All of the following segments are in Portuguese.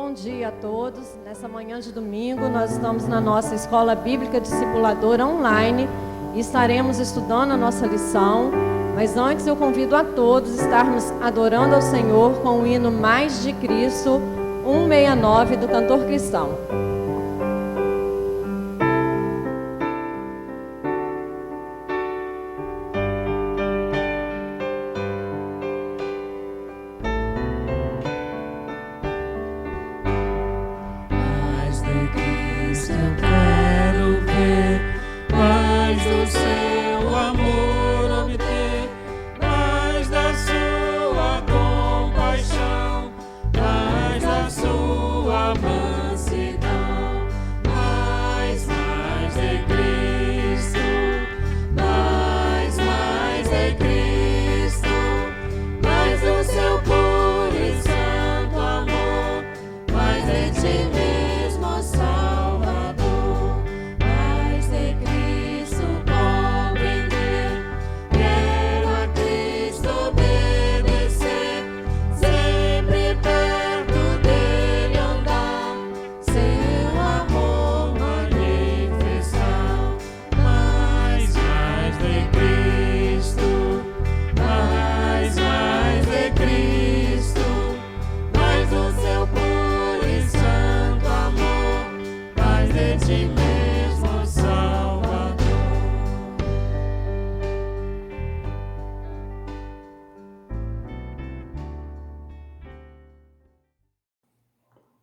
Bom dia a todos. Nessa manhã de domingo, nós estamos na nossa Escola Bíblica Discipuladora online e estaremos estudando a nossa lição. Mas antes eu convido a todos a estarmos adorando ao Senhor com o hino Mais de Cristo 169 do cantor cristão.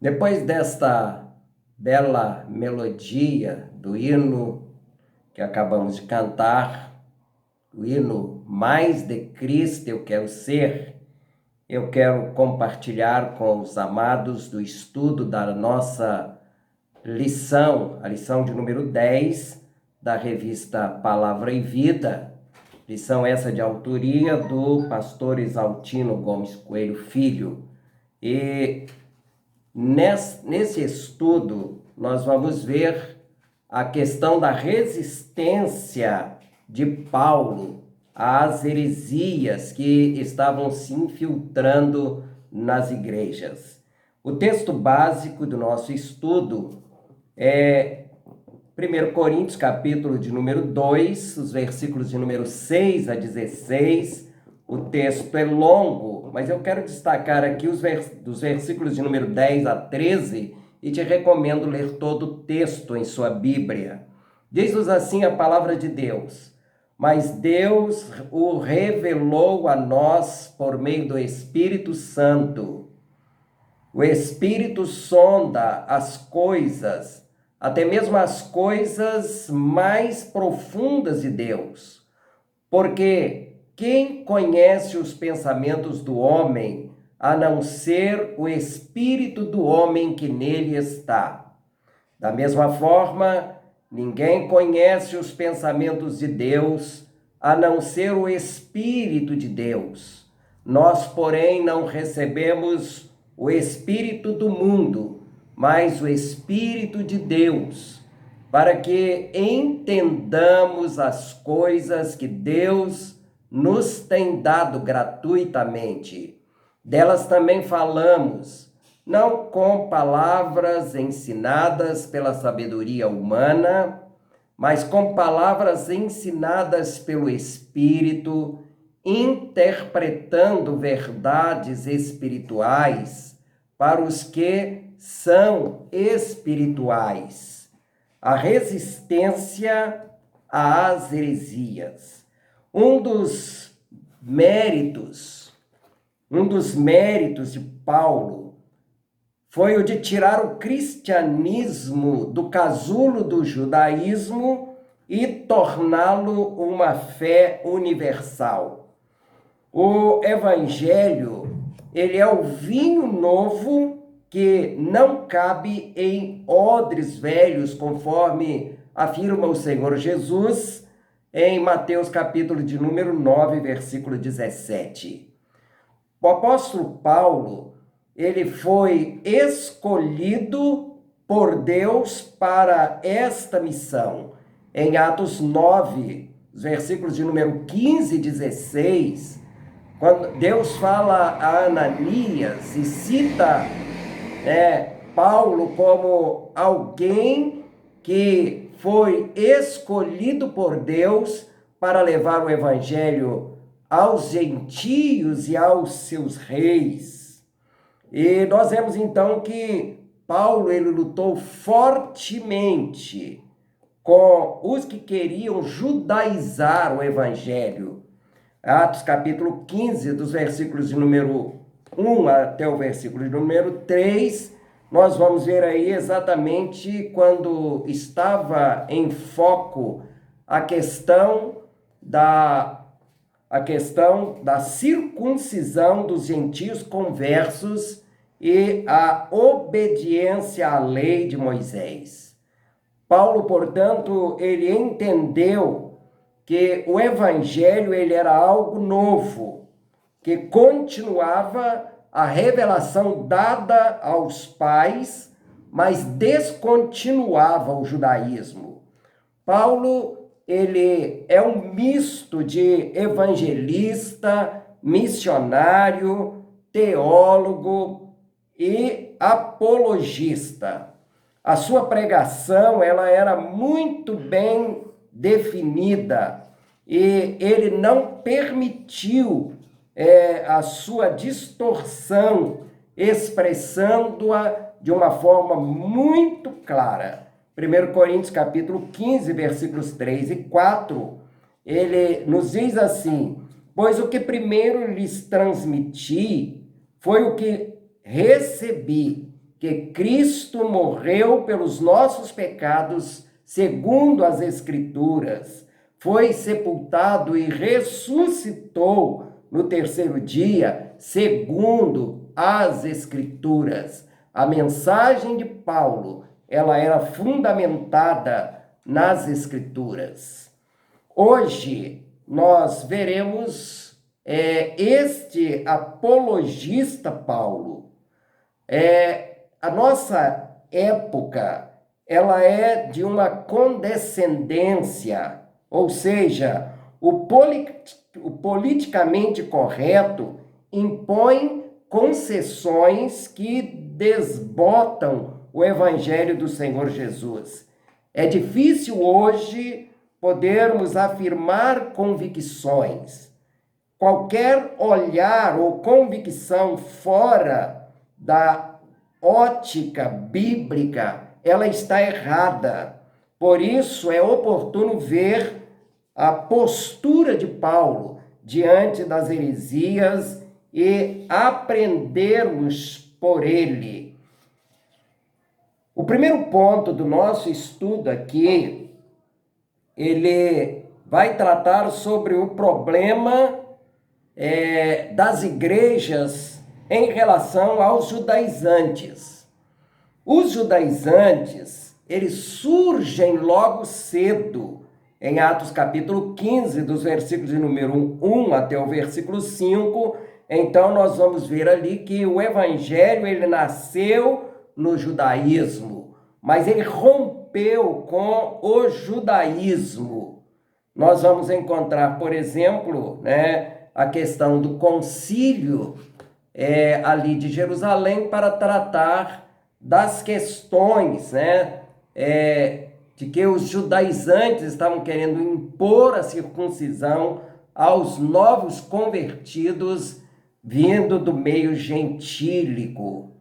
Depois desta bela melodia do hino que acabamos de cantar, o hino Mais de Cristo eu quero ser, eu quero compartilhar com os amados do estudo da nossa lição, a lição de número 10 da revista Palavra e Vida, lição essa de autoria do pastor Exaltino Gomes Coelho Filho. E nesse estudo, nós vamos ver a questão da resistência de Paulo às heresias que estavam se infiltrando nas igrejas. O texto básico do nosso estudo é 1 Coríntios, capítulo de número 2, os versículos de número 6 a 16. O texto é longo, mas eu quero destacar aqui dos versículos de número 10 a 13 e te recomendo ler todo o texto em sua Bíblia. Diz-nos assim a palavra de Deus: mas Deus o revelou a nós por meio do Espírito Santo. O Espírito sonda as coisas, até mesmo as coisas mais profundas de Deus, porque quem conhece os pensamentos do homem, a não ser o espírito do homem que nele está? Da mesma forma, ninguém conhece os pensamentos de Deus, a não ser o Espírito de Deus. Nós, porém, não recebemos o Espírito do mundo, mas o Espírito de Deus, para que entendamos as coisas que Deus nos tem dado gratuitamente. Delas também falamos, não com palavras ensinadas pela sabedoria humana, mas com palavras ensinadas pelo Espírito, interpretando verdades espirituais para os que são espirituais. A resistência às heresias. Um dos méritos de Paulo foi o de tirar o cristianismo do casulo do judaísmo e torná-lo uma fé universal. O evangelho, ele é o vinho novo que não cabe em odres velhos, conforme afirma o Senhor Jesus em Mateus capítulo de número 9, versículo 17. O apóstolo Paulo, ele foi escolhido por Deus para esta missão. Em Atos 9, versículos de número 15 e 16, quando Deus fala a Ananias e cita Paulo como alguém que foi escolhido por Deus para levar o evangelho aos gentios e aos seus reis. E nós vemos então que Paulo ele lutou fortemente com os que queriam judaizar o evangelho. Atos capítulo 15, dos versículos de número 1 até o versículo de número 3, nós vamos ver aí exatamente quando estava em foco a questão da circuncisão dos gentios conversos e a obediência à lei de Moisés. Paulo, portanto, ele entendeu que o evangelho ele era algo novo, que continuava a revelação dada aos pais, mas descontinuava o judaísmo. Paulo, ele é um misto de evangelista, missionário, teólogo e apologista. A sua pregação, ela era muito bem definida e ele não permitiu a sua distorção, expressando-a de uma forma muito clara. 1 Coríntios capítulo 15, versículos 3 e 4, ele nos diz assim: pois o que primeiro lhes transmiti foi o que recebi, que Cristo morreu pelos nossos pecados, segundo as Escrituras, foi sepultado e ressuscitou no terceiro dia, segundo as Escrituras. A mensagem de Paulo, ela era fundamentada nas Escrituras. Hoje, nós veremos este apologista Paulo. A nossa época, ela é de uma condescendência, ou seja, o politicamente correto impõe concessões que desbotam o evangelho do Senhor Jesus. É difícil hoje podermos afirmar convicções. Qualquer olhar ou convicção fora da ótica bíblica, ela está errada. Por isso é oportuno ver a postura de Paulo diante das heresias e aprendermos por ele. O primeiro ponto do nosso estudo aqui, ele vai tratar sobre o problema das igrejas em relação aos judaizantes. Os judaizantes, eles surgem logo cedo, em Atos capítulo 15, dos versículos de número 1 até o versículo 5, então nós vamos ver ali que o evangelho, ele nasceu no judaísmo, mas ele rompeu com o judaísmo. Nós vamos encontrar, por exemplo, a questão do concílio ali de Jerusalém para tratar das questões, de que os judaizantes estavam querendo impor a circuncisão aos novos convertidos vindo do meio gentílico.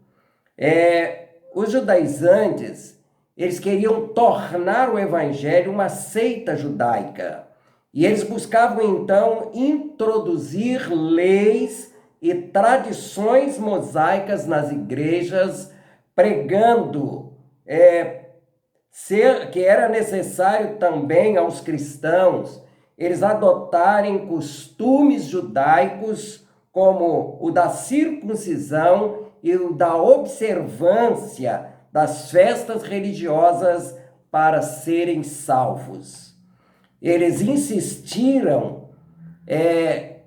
Os judaizantes, eles queriam tornar o evangelho uma seita judaica. E eles buscavam, então, introduzir leis e tradições mosaicas nas igrejas, pregando que era necessário também aos cristãos eles adotarem costumes judaicos como o da circuncisão e o da observância das festas religiosas para serem salvos. Eles insistiram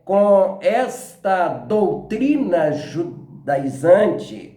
com esta doutrina judaizante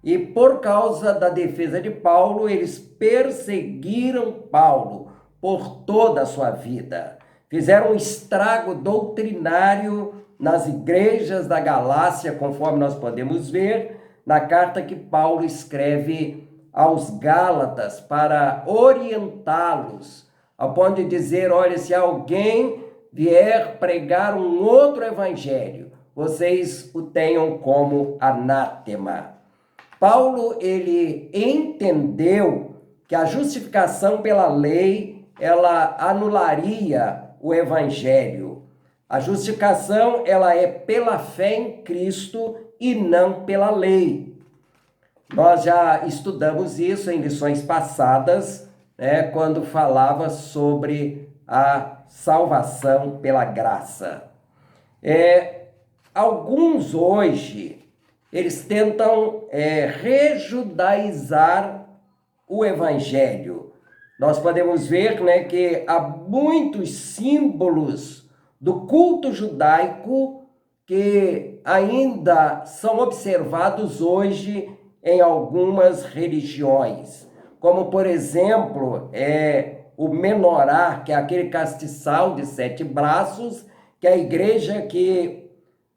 e, por causa da defesa de Paulo, eles perseguiram Paulo por toda a sua vida. Fizeram um estrago doutrinário nas igrejas da Galácia, conforme nós podemos ver, na carta que Paulo escreve aos Gálatas para orientá-los, ao ponto de dizer, olha, se alguém vier pregar um outro evangelho, vocês o tenham como anátema. Paulo, ele entendeu que a justificação pela lei, ela anularia o evangelho. A justificação, ela é pela fé em Cristo e não pela lei. Nós já estudamos isso em lições passadas, né, quando falava sobre a salvação pela graça. Alguns hoje, eles tentam rejudaizar o evangelho. Nós podemos ver, né, que há muitos símbolos do culto judaico que ainda são observados hoje em algumas religiões, como, por exemplo, o menorá, que é aquele castiçal de 7 braços, que a igreja que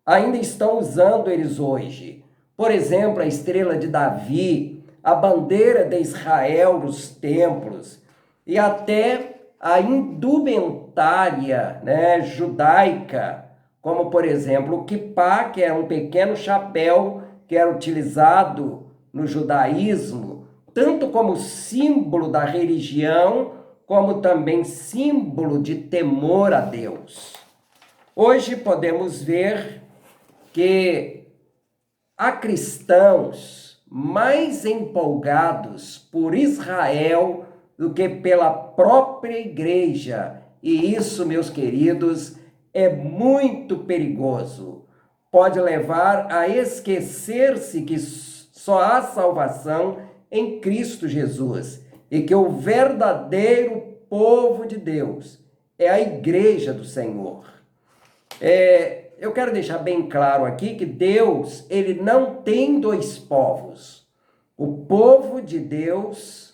ainda estão usando eles hoje. Por exemplo, a estrela de Davi, a bandeira de Israel nos templos, e até a indumentária, né, judaica, como, por exemplo, o quipá, que é um pequeno chapéu que era utilizado no judaísmo, tanto como símbolo da religião, como também símbolo de temor a Deus. Hoje podemos ver que há cristãos mais empolgados por Israel do que pela própria igreja. E isso, meus queridos, é muito perigoso. Pode levar a esquecer-se que só há salvação em Cristo Jesus e que o verdadeiro povo de Deus é a igreja do Senhor. Eu quero deixar bem claro aqui que Deus, ele não tem 2 povos. O povo de Deus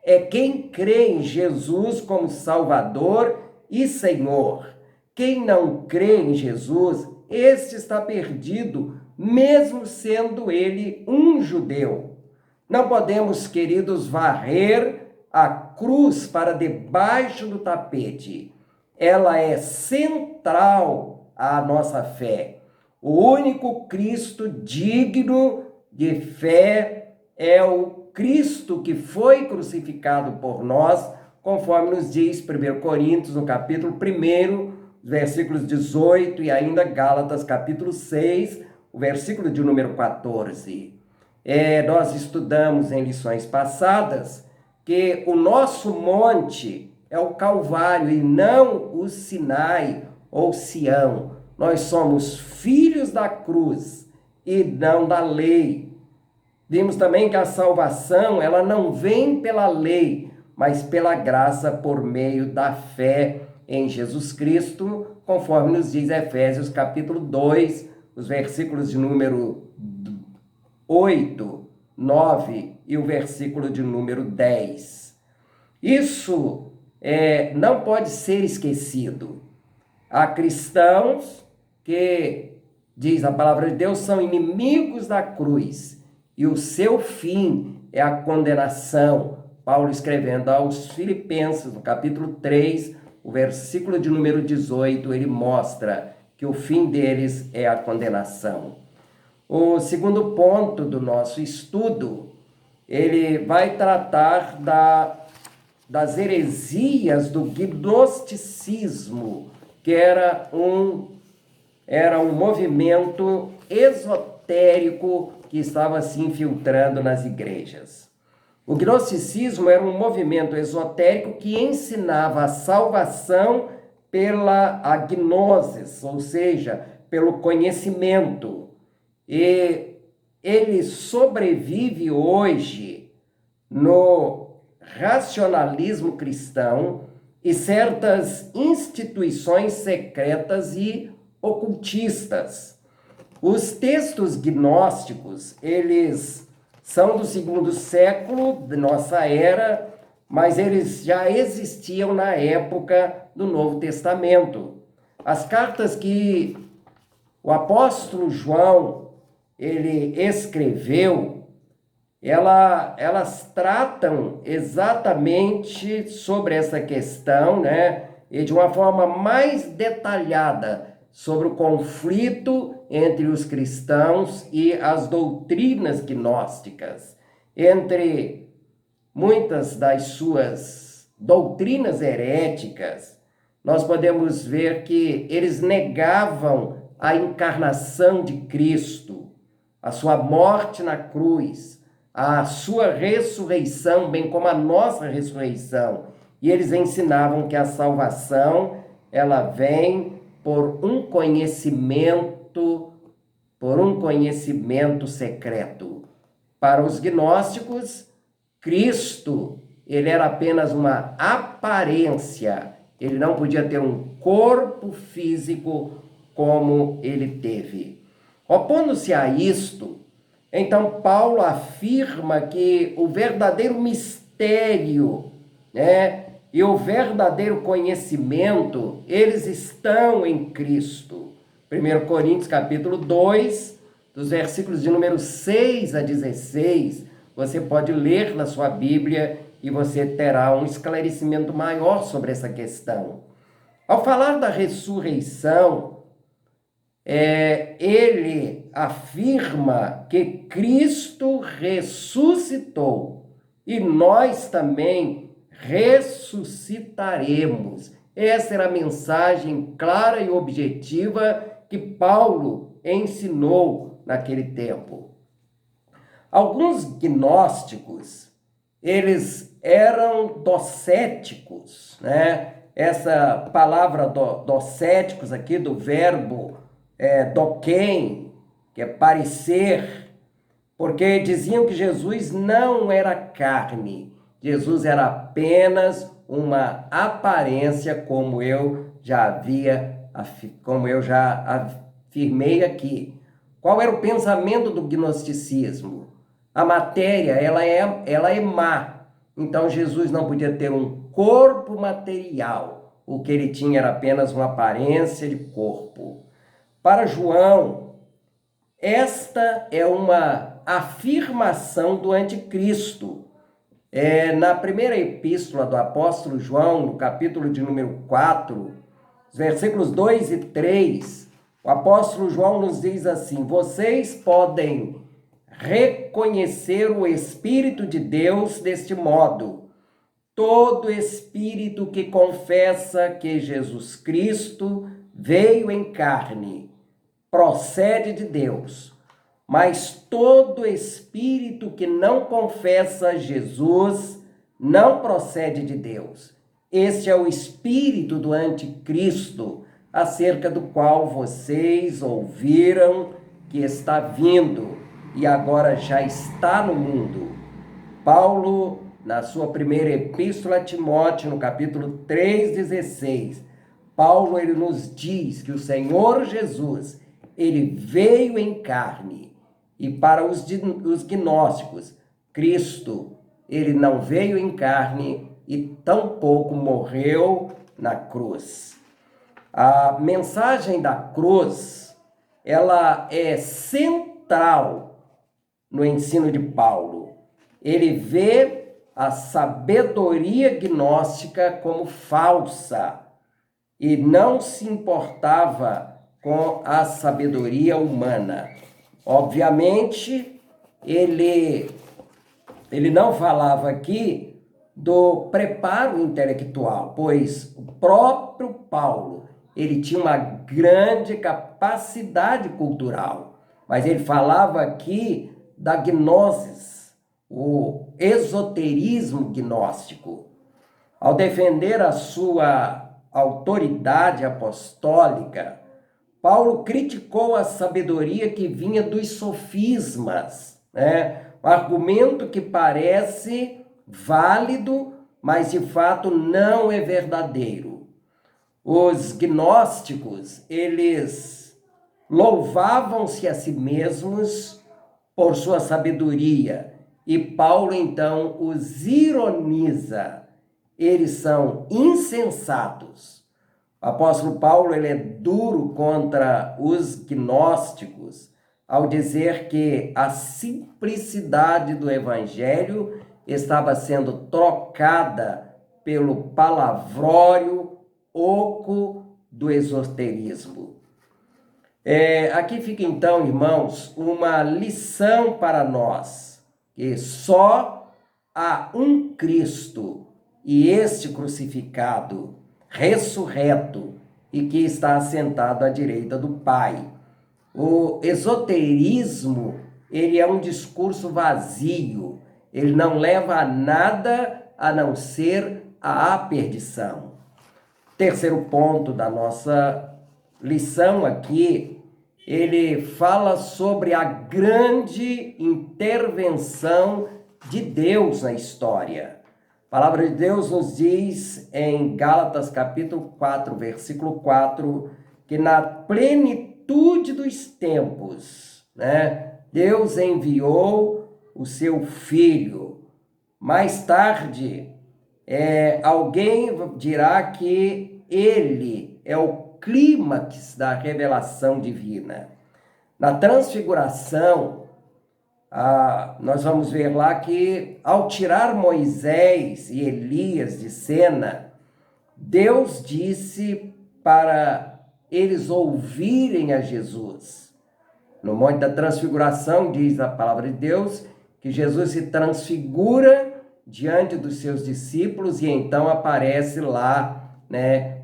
é quem crê em Jesus como Salvador e Senhor. Quem não crê em Jesus, este está perdido, mesmo sendo ele um judeu. Não podemos, queridos, varrer a cruz para debaixo do tapete. Ela é central à nossa fé. O único Cristo digno de fé é o Cristo que foi crucificado por nós, conforme nos diz 1 Coríntios, no capítulo 1, versículos 18, e ainda Gálatas, capítulo 6, o versículo de número 14. Nós estudamos em lições passadas que o nosso monte é o Calvário e não o Sinai ou Sião. Nós somos filhos da cruz e não da lei. Vimos também que a salvação, ela não vem pela lei, mas pela graça por meio da fé em Jesus Cristo, conforme nos diz Efésios capítulo 2, os versículos de número 8, 9 e o versículo de número 10. Isso não pode ser esquecido. Há cristãos que, diz a palavra de Deus, são inimigos da cruz e o seu fim é a condenação. Paulo escrevendo aos Filipenses, no capítulo 3, o versículo de número 18, ele mostra que o fim deles é a condenação. O segundo ponto do nosso estudo, ele vai tratar das heresias do gnosticismo, que era um movimento esotérico que estava se infiltrando nas igrejas. O gnosticismo era um movimento esotérico que ensinava a salvação pela agnosis, ou seja, pelo conhecimento. E ele sobrevive hoje no racionalismo cristão e certas instituições secretas e ocultistas. Os textos gnósticos, eles são do 2º século de nossa era, mas eles já existiam na época do Novo Testamento. As cartas que o apóstolo João ele escreveu, elas tratam exatamente sobre essa questão, né? E de uma forma mais detalhada sobre o conflito entre os cristãos e as doutrinas gnósticas. Entre muitas das suas doutrinas heréticas, nós podemos ver que eles negavam a encarnação de Cristo, a sua morte na cruz, a sua ressurreição, bem como a nossa ressurreição. E eles ensinavam que a salvação, ela vem por um conhecimento secreto. Para os gnósticos, Cristo, ele era apenas uma aparência. Ele não podia ter um corpo físico como ele teve. Opondo-se a isto, então Paulo afirma que o verdadeiro mistério, né, e o verdadeiro conhecimento, eles estão em Cristo. 1 Coríntios capítulo 2, dos versículos de número 6 a 16, você pode ler na sua Bíblia e você terá um esclarecimento maior sobre essa questão. Ao falar da ressurreição, ele afirma que Cristo ressuscitou e nós também ressuscitaremos. Essa era a mensagem clara e objetiva que Paulo ensinou naquele tempo. Alguns gnósticos, eles eram docéticos, né? Essa palavra docéticos aqui, do verbo doquem, que é parecer, porque diziam que Jesus não era carne, Jesus era apenas uma aparência, como eu já afirmei aqui. Qual era o pensamento do gnosticismo? A matéria, ela é má. Então Jesus não podia ter um corpo material. O que ele tinha era apenas uma aparência de corpo. Para João, esta é uma afirmação do anticristo. Na primeira epístola do apóstolo João, no capítulo de número 4, versículos 2 e 3, o apóstolo João nos diz assim: vocês podem reconhecer o Espírito de Deus deste modo: todo espírito que confessa que Jesus Cristo veio em carne procede de Deus, mas todo espírito que não confessa Jesus não procede de Deus. Este é o espírito do anticristo, acerca do qual vocês ouviram que está vindo e agora já está no mundo. Paulo, na sua primeira epístola a Timóteo, no capítulo 3,16, Paulo ele nos diz que o Senhor Jesus, ele veio em carne. E para os gnósticos, Cristo, ele não veio em carne e tampouco morreu na cruz. A mensagem da cruz, ela é central no ensino de Paulo. Ele vê a sabedoria gnóstica como falsa e não se importava com a sabedoria humana. Obviamente, ele não falava aqui do preparo intelectual, pois o próprio Paulo, ele tinha uma grande capacidade cultural, mas ele falava aqui da gnosis, o esoterismo gnóstico. Ao defender a sua autoridade apostólica, Paulo criticou a sabedoria que vinha dos sofismas, né? Um argumento que parece válido, mas de fato não é verdadeiro. Os gnósticos, eles louvavam-se a si mesmos por sua sabedoria, e Paulo então os ironiza. Eles são insensatos. O apóstolo Paulo ele é duro contra os gnósticos, ao dizer que a simplicidade do evangelho estava sendo trocada pelo palavrório oco do esoterismo. Aqui fica então, irmãos, uma lição para nós, que só há um Cristo, e este crucificado, ressurreto, e que está assentado à direita do Pai. O esoterismo, ele é um discurso vazio, ele não leva a nada a não ser a perdição. Terceiro ponto da nossa lição aqui, ele fala sobre a grande intervenção de Deus na história. A palavra de Deus nos diz em Gálatas capítulo 4, versículo 4, que na plenitude dos tempos, Deus enviou o seu Filho. Mais tarde, alguém dirá que ele é o clímax da revelação divina. Na transfiguração, nós vamos ver lá que, ao tirar Moisés e Elias de cena, Deus disse para eles ouvirem a Jesus. No Monte da Transfiguração, diz a palavra de Deus, que Jesus se transfigura diante dos seus discípulos e então aparece lá,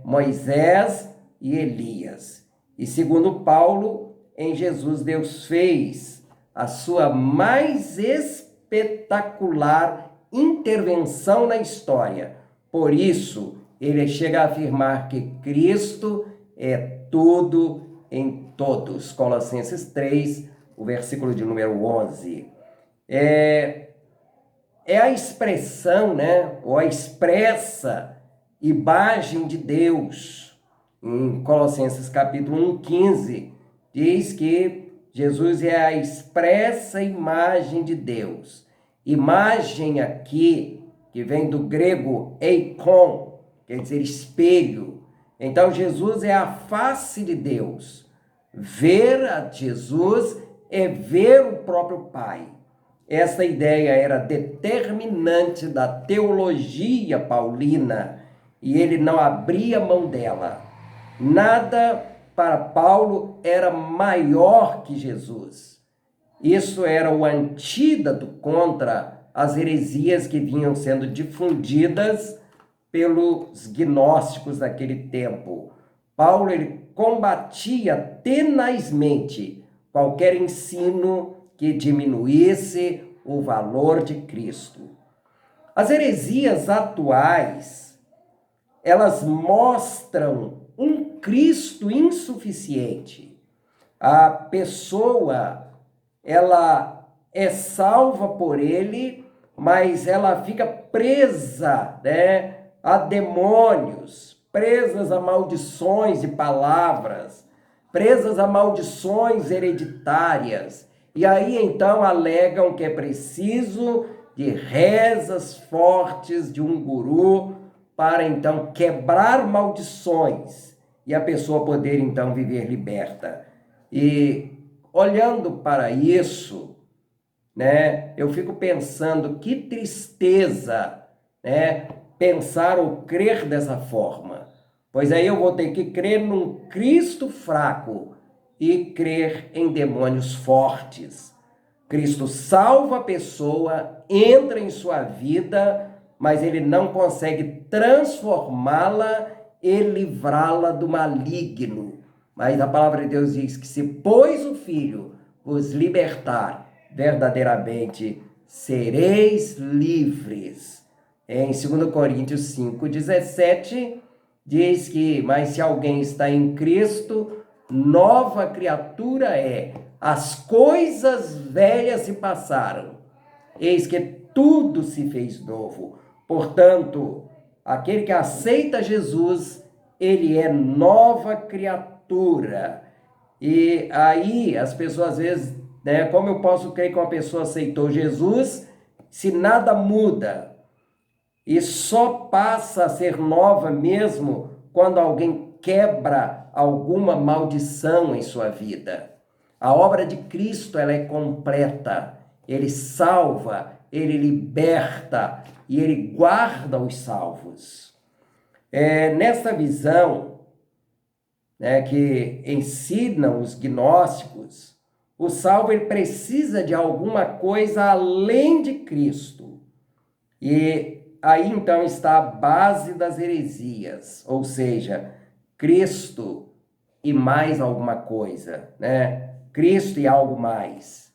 Moisés e Elias. E segundo Paulo, em Jesus Deus fez a sua mais espetacular intervenção na história. Por isso, ele chega a afirmar que Cristo é tudo em todos. Colossenses 3, o versículo de número 11. É a expressão, ou a expressa imagem de Deus. Em Colossenses capítulo 1, 15, diz que Jesus é a expressa imagem de Deus. Imagem aqui, que vem do grego eikon, quer dizer espelho. Então Jesus é a face de Deus. Ver a Jesus é ver o próprio Pai. Essa ideia era determinante da teologia paulina e ele não abria mão dela. Nada para Paulo era maior que Jesus. Isso era o antídoto contra as heresias que vinham sendo difundidas pelos gnósticos daquele tempo. Paulo ele combatia tenazmente qualquer ensino que diminuísse o valor de Cristo. As heresias atuais, elas mostram um Cristo insuficiente. A pessoa, ela é salva por ele, mas ela fica presa, a demônios, presas a maldições de palavras, presas a maldições hereditárias. E aí então alegam que é preciso de rezas fortes de um guru para então quebrar maldições e a pessoa poder então viver liberta. E olhando para isso, eu fico pensando que tristeza, pensar ou crer dessa forma. Pois aí eu vou ter que crer num Cristo fraco e crer em demônios fortes. Cristo salva a pessoa, entra em sua vida, mas ele não consegue transformá-la e livrá-la do maligno. Mas a palavra de Deus diz que se pois o Filho vos libertar, verdadeiramente sereis livres. Em 2 Coríntios 5,17, diz que, mas se alguém está em Cristo, nova criatura é. As coisas velhas se passaram, eis que tudo se fez novo. Portanto, aquele que aceita Jesus, ele é nova criatura. E aí as pessoas às vezes, como eu posso crer que uma pessoa aceitou Jesus se nada muda? E só passa a ser nova mesmo quando alguém quebra alguma maldição em sua vida. A obra de Cristo, ela é completa. Ele salva, ele liberta e ele guarda os salvos. Nessa visão, né, que ensinam os gnósticos, o salvo ele precisa de alguma coisa além de Cristo. E aí então está a base das heresias, ou seja, Cristo e mais alguma coisa, né? Cristo e algo mais.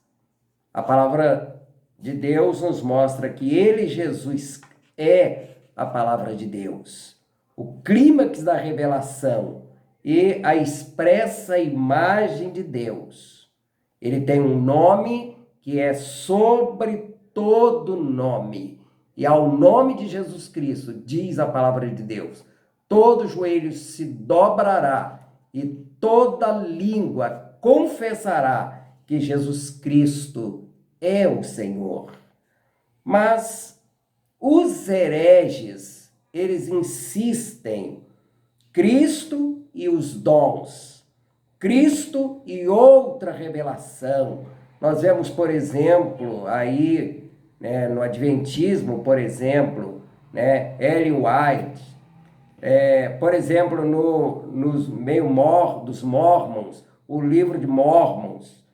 A palavra de Deus nos mostra que ele, Jesus, é a palavra de Deus, o clímax da revelação e a expressa imagem de Deus. Ele tem um nome que é sobre todo nome. E ao nome de Jesus Cristo, diz a palavra de Deus, todo joelho se dobrará e toda língua confessará que Jesus Cristo é o Senhor. Mas os hereges, eles insistem, Cristo e os dons, Cristo e outra revelação. Nós vemos, por exemplo, aí, né, no Adventismo, por exemplo, né, Ellen White, por exemplo, nos dos Mormons, o livro de Mormons,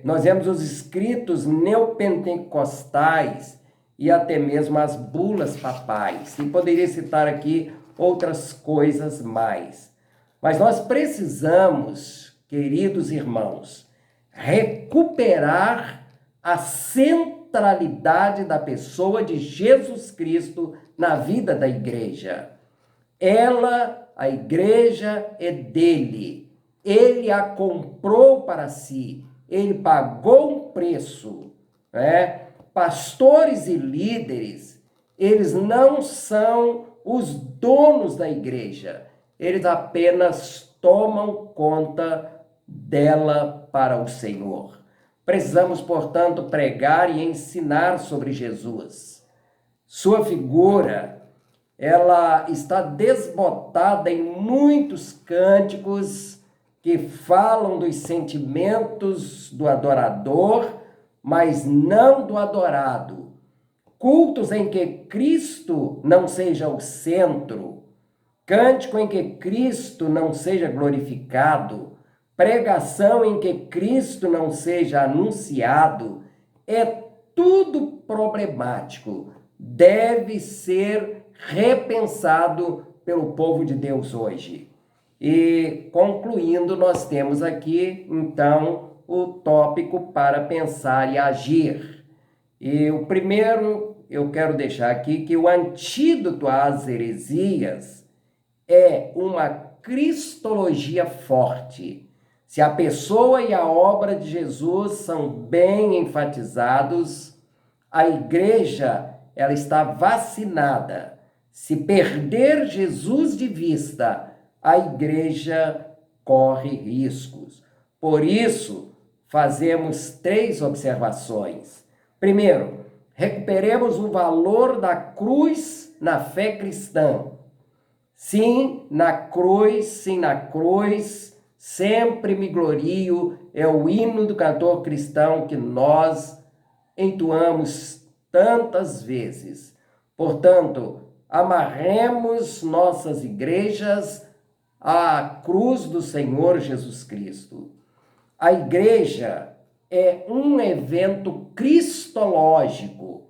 nós vemos os escritos neopentecostais e até mesmo as bulas papais. E poderia citar aqui outras coisas mais. Mas nós precisamos, queridos irmãos, recuperar a centralidade da pessoa de Jesus Cristo na vida da igreja. A igreja é dele. Ele a comprou para si. Ele pagou um preço, né? Pastores e líderes, eles não são os donos da igreja. Eles apenas tomam conta dela para o Senhor. Precisamos, portanto, pregar e ensinar sobre Jesus. Sua figura, ela está desbotada em muitos cânticos que falam dos sentimentos do adorador, mas não do adorado. Cultos em que Cristo não seja o centro, cântico em que Cristo não seja glorificado, pregação em que Cristo não seja anunciado, é tudo problemático. Deve ser repensado pelo povo de Deus hoje. E concluindo, nós temos aqui, então, o tópico para pensar e agir. E o primeiro, eu quero deixar aqui que o antídoto às heresias é uma cristologia forte. Se a pessoa e a obra de Jesus são bem enfatizados, a igreja, ela está vacinada. Se perder Jesus de vista, a igreja corre riscos. Por isso, fazemos 3 observações. Primeiro, recuperemos o valor da cruz na fé cristã. Sim, na cruz, sempre me glorio, é o hino do cantor cristão que nós entoamos tantas vezes. Portanto, amarremos nossas igrejas à cruz do Senhor Jesus Cristo. A igreja é um evento cristológico.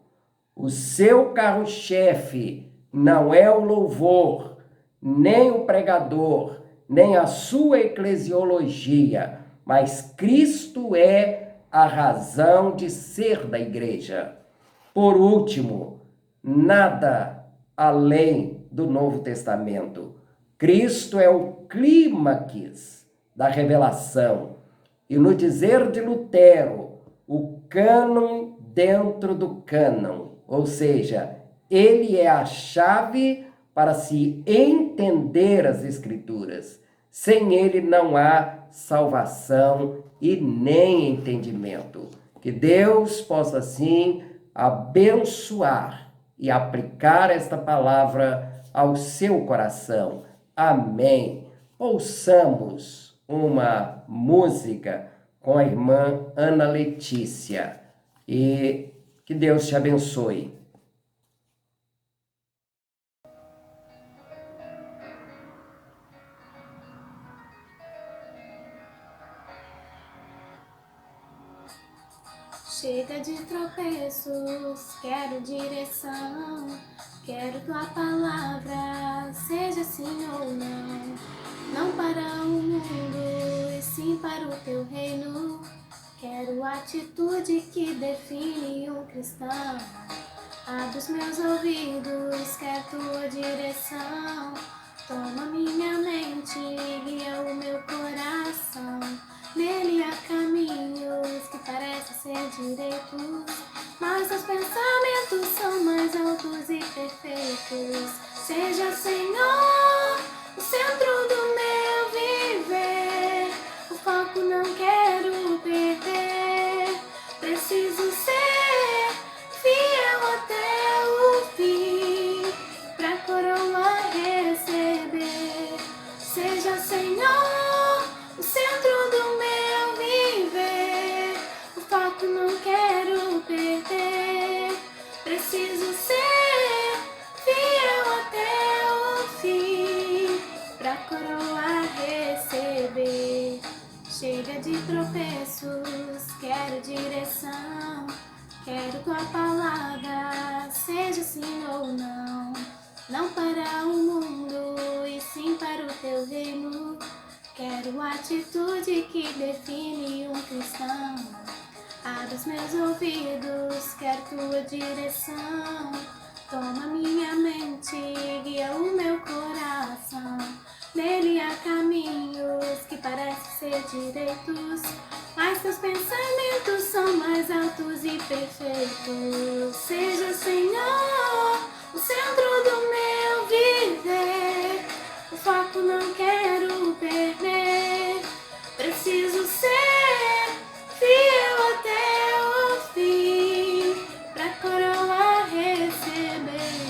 O seu carro-chefe não é o louvor, nem o pregador, nem a sua eclesiologia, mas Cristo é a razão de ser da igreja. Por último, nada além do Novo Testamento. Cristo é o clímax da revelação. E no dizer de Lutero, o cânon dentro do cânon, ou seja, ele é a chave para se entender as Escrituras. Sem ele não há salvação e nem entendimento. Que Deus possa, assim, abençoar e aplicar esta palavra ao seu coração. Amém. Ouçamos uma música com a irmã Ana Letícia. E que Deus te abençoe. Chega de tropeços, quero direção, quero tua palavra, seja sim ou não. Não para o mundo, e sim para o teu reino. Quero a atitude que define um cristão. Abre os meus ouvidos, quero tua direção. Toma minha mente, guia o meu coração. Nele há caminhos que parecem ser direitos, mas os pensamentos são mais altos e perfeitos. Seja, Senhor, o centro do meu viver. O foco não quero perder. Preciso ser fiel até o fim, pra coroa receber. Seja, Senhor, o centro do meu viver. O foco não quero perder. Preciso ser fiel até o fim, pra coroa receber. Chega de tropeços, quero direção. Quero tua palavra, seja sim ou não. Não para o mundo, e sim para o teu reino. Quero a atitude que define um cristão. Abre os meus ouvidos, quero tua direção. Toma minha mente, guia o meu coração. Nele há caminhos que parecem ser direitos, mas teus pensamentos são mais altos e perfeitos. Seja, Senhor, o centro do meu viver. O foco não quero perder. Preciso ser fiel até o fim, pra coroa receber.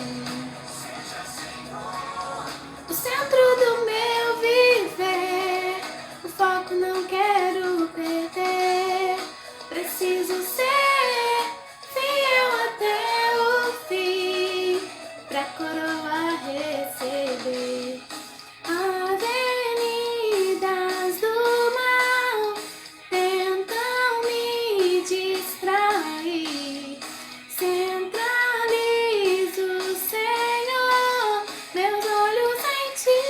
O centro do meu viver. O foco não quero perder. Preciso ser fiel até o fim, pra coroa receber. Avenidas do mal tentam me distrair. Centralizo, Senhor, meus olhos em ti.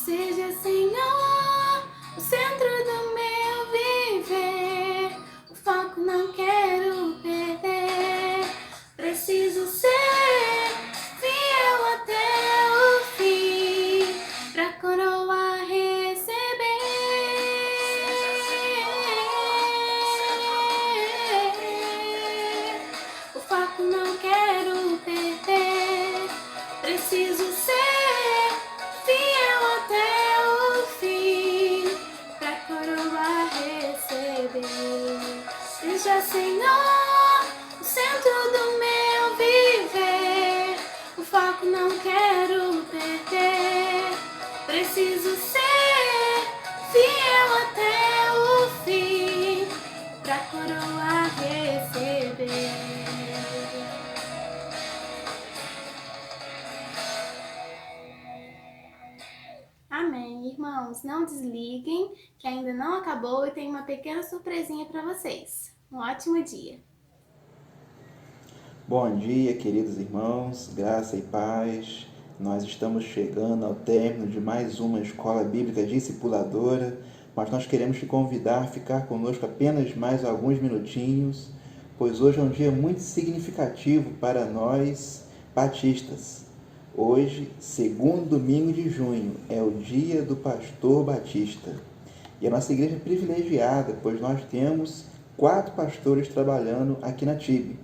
Seja, Senhor, o centro do meu viver. O foco não quero perder. Preciso ser fiel até o fim, pra coroa receber. O foco não quero perder. Preciso ser fiel até o fim, pra coroa receber. Seja, Senhor, o centro do meu viver. O foco não quero perder. Preciso ser fiel até o fim, pra coroa receber. Amém, irmãos, não desliguem, que ainda não acabou e tem uma pequena surpresinha para vocês. Um ótimo dia! Bom dia, queridos irmãos, graça e paz. Nós estamos chegando ao término de mais uma escola bíblica discipuladora, mas nós queremos te convidar a ficar conosco apenas mais alguns minutinhos, pois hoje é um dia muito significativo para nós batistas. Hoje, segundo domingo de junho, é o dia do pastor batista. E a nossa igreja é privilegiada, pois nós temos 4 pastores trabalhando aqui na TIB.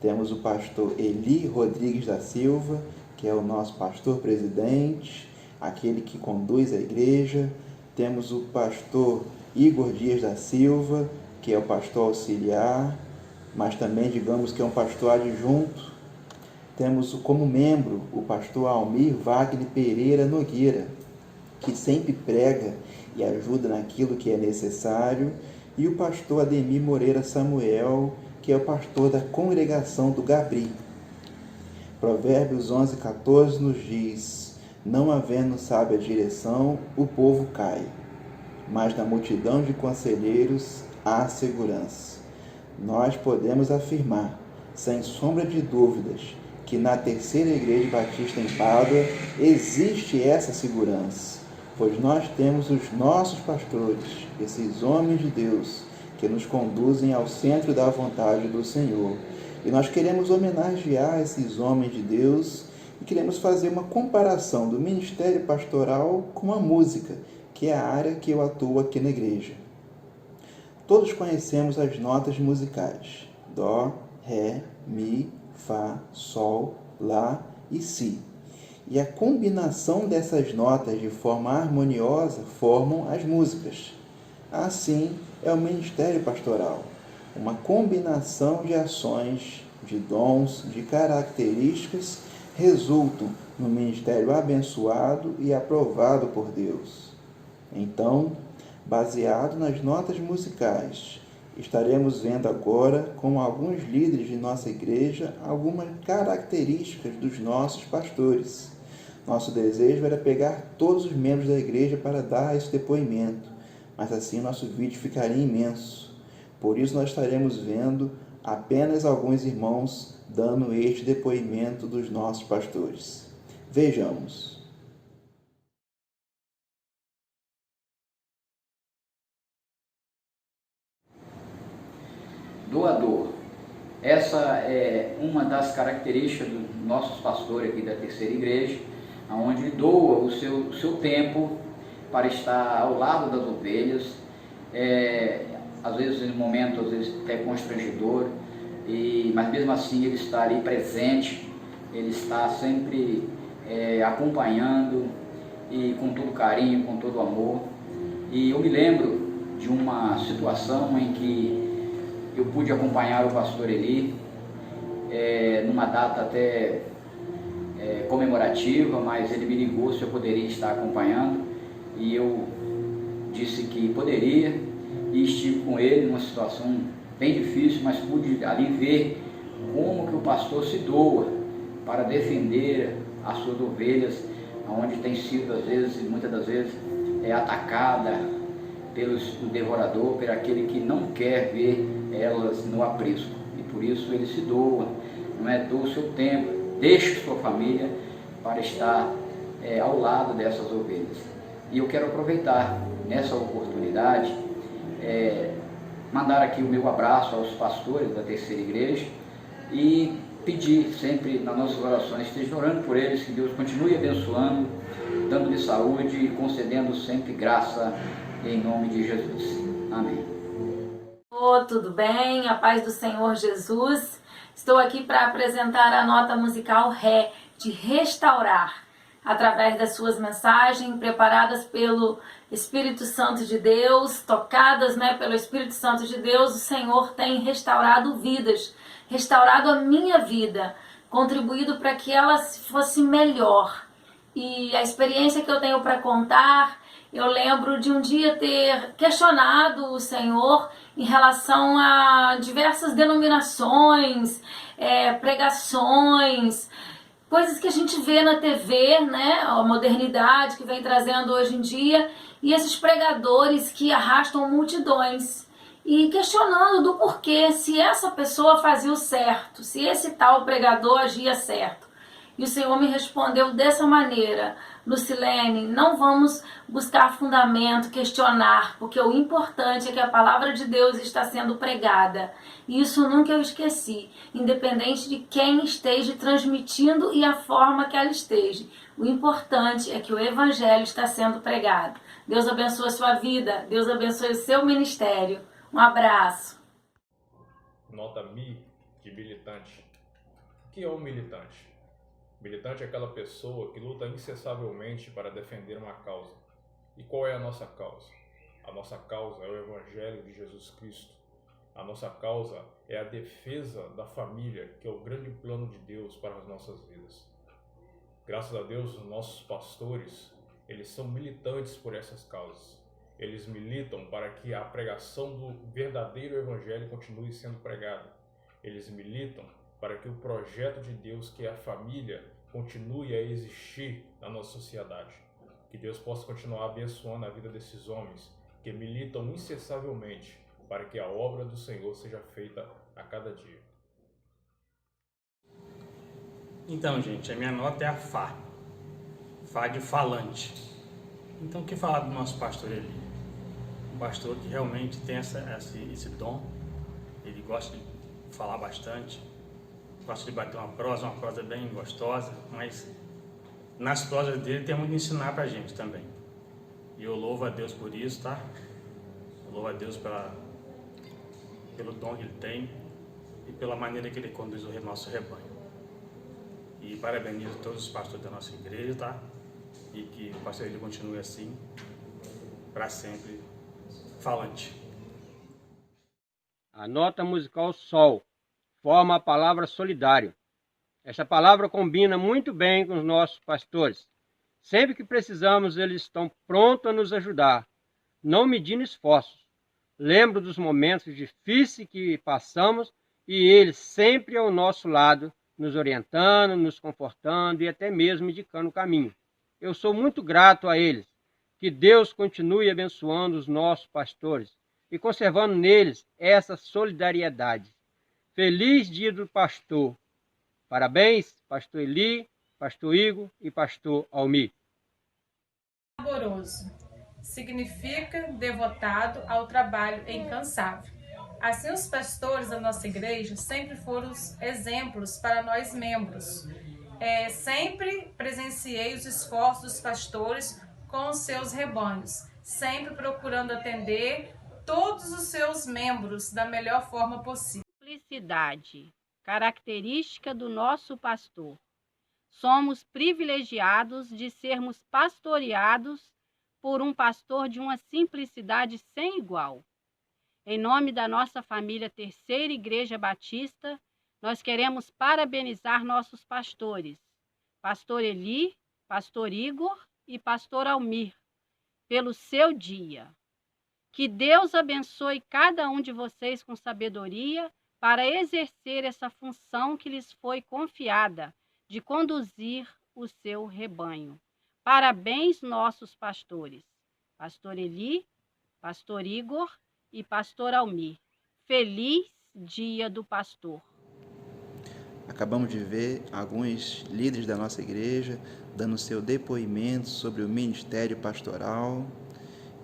Temos o pastor Eli Rodrigues da Silva, que é o nosso pastor presidente, aquele que conduz a igreja. Temos o pastor Igor Dias da Silva, que é o pastor auxiliar, mas também digamos que é um pastor adjunto. temos como membro o pastor Almir Wagner Pereira Nogueira, que sempre prega e ajuda naquilo que é necessário, e o pastor Ademir Moreira Samuel, que é o pastor da congregação do Gabri. Provérbios 11:14 nos diz: não havendo sábia direção, o povo cai, mas na multidão de conselheiros há segurança. Nós podemos afirmar, sem sombra de dúvidas, que na Terceira Igreja Batista em Pádua existe essa segurança, pois nós temos os nossos pastores, esses homens de Deus, que nos conduzem ao centro da vontade do Senhor. E nós queremos homenagear esses homens de Deus e queremos fazer uma comparação do ministério pastoral com a música, que é a área que eu atuo aqui na igreja. Todos conhecemos as notas musicais: Dó, Ré, Mi, Fá, Sol, Lá e Si. E a combinação dessas notas de forma harmoniosa formam as músicas. Assim é o ministério pastoral, uma combinação de ações, de dons, de características resultam no ministério abençoado e aprovado por Deus. Então, baseado nas notas musicais, estaremos vendo agora, com alguns líderes de nossa igreja, algumas características dos nossos pastores. Nosso desejo era pegar todos os membros da igreja para dar esse depoimento, mas assim nosso vídeo ficaria imenso. Por isso nós estaremos vendo apenas alguns irmãos dando este depoimento dos nossos pastores. Vejamos. Doador. Essa é uma das características dos nossos pastores aqui da Terceira Igreja, onde ele doa o seu tempo para estar ao lado das ovelhas, às vezes em momentos até constrangedor, mas mesmo assim ele está ali presente, ele está sempre acompanhando e com todo carinho, com todo amor. E eu me lembro de uma situação em que eu pude acompanhar o pastor Eli numa data até comemorativa, mas ele me ligou se eu poderia estar acompanhando e eu disse que poderia e estive com ele numa situação bem difícil, mas pude ali ver como que o pastor se doa para defender as suas ovelhas, onde tem sido às vezes, muitas das vezes, atacada pelo devorador, por aquele que não quer ver elas no aprisco. E por isso ele se doa, doa o seu tempo, deixa sua família para estar ao lado dessas ovelhas. E eu quero aproveitar nessa oportunidade, mandar aqui o meu abraço aos pastores da Terceira Igreja e pedir sempre nas nossas orações, esteja orando por eles, que Deus continue abençoando, dando-lhes saúde e concedendo sempre graça em nome de Jesus. Amém. Tudo bem? A paz do Senhor Jesus. Estou aqui para apresentar a nota musical Ré, de restaurar, através das suas mensagens preparadas pelo Espírito Santo de Deus, tocadas pelo Espírito Santo de Deus. O Senhor tem restaurado vidas, restaurado a minha vida, contribuído para que ela fosse melhor. E a experiência que eu tenho para contar, eu lembro de um dia ter questionado o Senhor em relação a diversas denominações, pregações, coisas que a gente vê na TV, a modernidade que vem trazendo hoje em dia, e esses pregadores que arrastam multidões, e questionando do porquê, se essa pessoa fazia o certo, se esse tal pregador agia certo. E o Senhor me respondeu dessa maneira: Lucilene, não vamos buscar fundamento, questionar, porque o importante é que a palavra de Deus está sendo pregada. E isso nunca eu esqueci, independente de quem esteja transmitindo e a forma que ela esteja. O importante é que o Evangelho está sendo pregado. Deus abençoe a sua vida, Deus abençoe o seu ministério. Um abraço. Nota Mi de militante. O que é um militante? Militante é aquela pessoa que luta incessantemente para defender uma causa. E qual é a nossa causa? A nossa causa é o Evangelho de Jesus Cristo. A nossa causa é a defesa da família, que é o grande plano de Deus para as nossas vidas. Graças a Deus, os nossos pastores, eles são militantes por essas causas. Eles militam para que a pregação do verdadeiro evangelho continue sendo pregada. Eles militam para que o projeto de Deus, que é a família, continue a existir na nossa sociedade. Que Deus possa continuar abençoando a vida desses homens que militam incessantemente para que a obra do Senhor seja feita a cada dia. Então, gente, a minha nota é a Fá. Fá de falante. Então, o que falar do nosso pastor Eli? Um pastor que realmente tem esse dom. Ele gosta de falar bastante, gosta de bater uma prosa bem gostosa, mas nas prosas dele tem muito a ensinar pra gente também. E eu louvo a Deus por isso, tá? Eu louvo a Deus pelo dom que ele tem e pela maneira que ele conduz o nosso rebanho. E parabenizo todos os pastores da nossa igreja, tá? E que o pastor ele continue assim, para sempre, falante. A nota musical Sol forma a palavra solidário. Essa palavra combina muito bem com os nossos pastores. Sempre que precisamos, eles estão prontos a nos ajudar, não medindo esforços. Lembro dos momentos difíceis que passamos e eles sempre ao nosso lado, nos orientando, nos confortando e até mesmo indicando o caminho. Eu sou muito grato a eles. Que Deus continue abençoando os nossos pastores e conservando neles essa solidariedade. Feliz Dia do Pastor. Parabéns, Pastor Eli, Pastor Igor e Pastor Almir. Laboroso significa devotado ao trabalho incansável. Assim, os pastores da nossa igreja sempre foram exemplos para nós membros. Sempre presenciei os esforços dos pastores com os seus rebanhos, sempre procurando atender todos os seus membros da melhor forma possível. Simplicidade, característica do nosso pastor. Somos privilegiados de sermos pastoreados por um pastor de uma simplicidade sem igual. Em nome da nossa família Terceira Igreja Batista, nós queremos parabenizar nossos pastores, Pastor Eli, Pastor Igor e Pastor Almir, pelo seu dia. Que Deus abençoe cada um de vocês com sabedoria para exercer essa função que lhes foi confiada, de conduzir o seu rebanho. Parabéns, nossos pastores, Pastor Eli, Pastor Igor e Pastor Almir. Feliz Dia do Pastor. Acabamos de ver alguns líderes da nossa igreja dando seu depoimento sobre o ministério pastoral.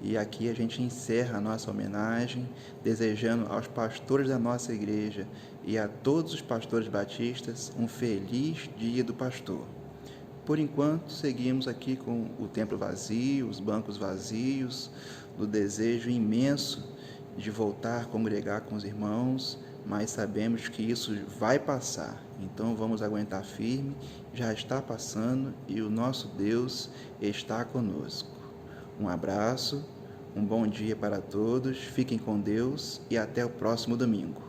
E aqui a gente encerra a nossa homenagem, desejando aos pastores da nossa igreja e a todos os pastores batistas um feliz Dia do Pastor. Por enquanto, seguimos aqui com o templo vazio, os bancos vazios, do desejo imenso de voltar a congregar com os irmãos, mas sabemos que isso vai passar. Então vamos aguentar firme, já está passando e o nosso Deus está conosco. Um abraço, um bom dia para todos, fiquem com Deus e até o próximo domingo.